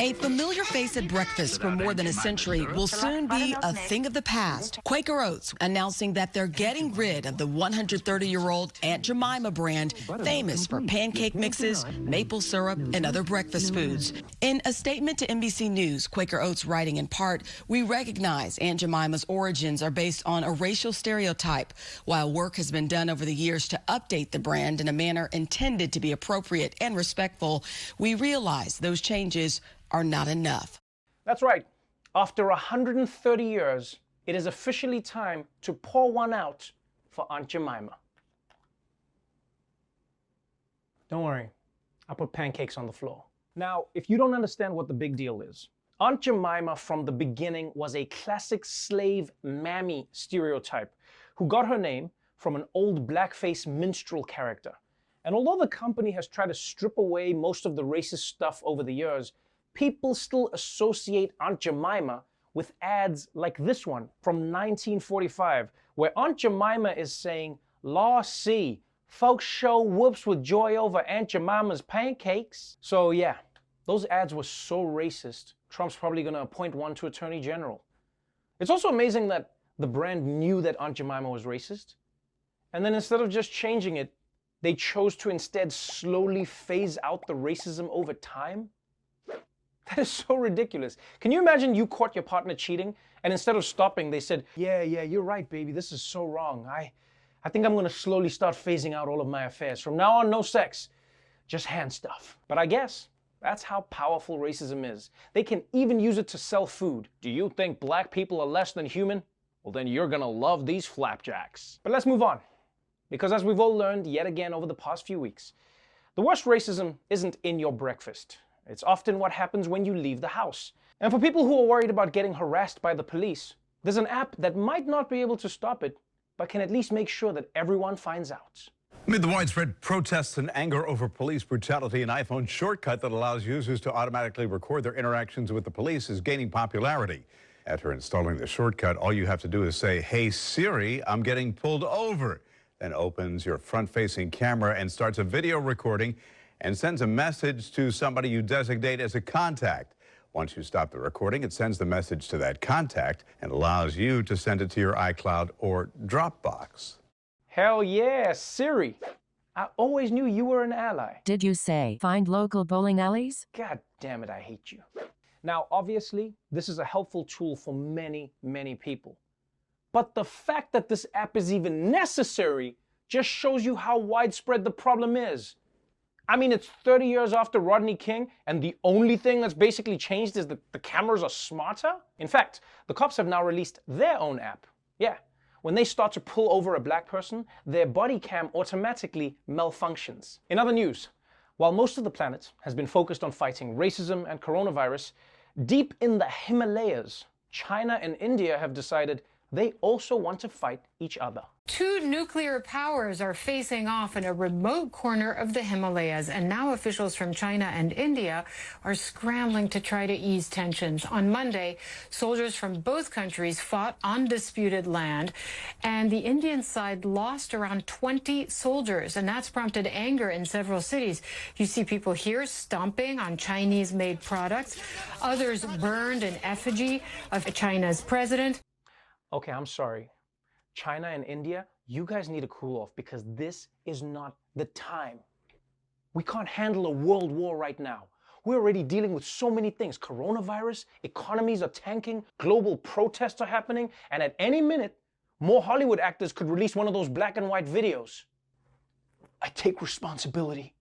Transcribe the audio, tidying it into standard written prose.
A familiar face at breakfast for more than a century will soon be a thing of the past. Quaker Oats announcing that they're getting rid of the 130-year-old Aunt Jemima brand, famous for pancake mixes, maple syrup, and other breakfast foods. In a statement to NBC News, Quaker Oats writing in part, "We recognize Aunt Jemima's origins are based on a racial stereotype. While work has been done over the years to update the brand in a manner intended to be appropriate and respectful, we realize those changes are not enough." That's right. After 130 years, it is officially time to pour one out for Aunt Jemima. Don't worry, I put pancakes on the floor. Now, if you don't understand what the big deal is, Aunt Jemima from the beginning was a classic slave mammy stereotype who got her name from an old blackface minstrel character. And although the company has tried to strip away most of the racist stuff over the years, people still associate Aunt Jemima with ads like this one from 1945, where Aunt Jemima is saying, "Law see, folks show whoops with joy over Aunt Jemima's pancakes." So yeah, those ads were so racist, Trump's probably gonna appoint one to Attorney General. It's also amazing that the brand knew that Aunt Jemima was racist, and then instead of just changing it, they chose to instead slowly phase out the racism over time. That is so ridiculous. Can you imagine you caught your partner cheating and instead of stopping, they said, yeah, you're right, baby. This is so wrong. I think I'm going to slowly start phasing out all of my affairs. From now on, no sex, just hand stuff. But I guess that's how powerful racism is. They can even use it to sell food. Do you think black people are less than human? Well, then you're going to love these flapjacks. But let's move on. Because as we've all learned yet again over the past few weeks, the worst racism isn't in your breakfast. It's often what happens when you leave the house. And for people who are worried about getting harassed by the police, there's an app that might not be able to stop it, but can at least make sure that everyone finds out. Amid the widespread protests and anger over police brutality, an iPhone shortcut that allows users to automatically record their interactions with the police is gaining popularity. After installing the shortcut, all you have to do is say, "Hey Siri, I'm getting pulled over." Then opens your front-facing camera and starts a video recording and sends a message to somebody you designate as a contact. Once you stop the recording, it sends the message to that contact and allows you to send it to your iCloud or Dropbox. Hell yeah, Siri. I always knew you were an ally. Did you say find local bowling alleys? God damn it, I hate you. Now, obviously, this is a helpful tool for many, many people. But the fact that this app is even necessary just shows you how widespread the problem is. I mean, it's 30 years after Rodney King, and the only thing that's basically changed is that the cameras are smarter? In fact, the cops have now released their own app. Yeah, when they start to pull over a black person, their body cam automatically malfunctions. In other news, while most of the planet has been focused on fighting racism and coronavirus, deep in the Himalayas, China and India have decided they also want to fight each other. Two nuclear powers are facing off in a remote corner of the Himalayas, and now officials from China and India are scrambling to try to ease tensions. On Monday, soldiers from both countries fought on disputed land, and the Indian side lost around 20 soldiers, and that's prompted anger in several cities. You see people here stomping on Chinese-made products. Others burned an effigy of China's president. Okay, I'm sorry. China and India, you guys need to cool off because this is not the time. We can't handle a world war right now. We're already dealing with so many things. Coronavirus, economies are tanking, global protests are happening, and at any minute, more Hollywood actors could release one of those black and white videos. I take responsibility.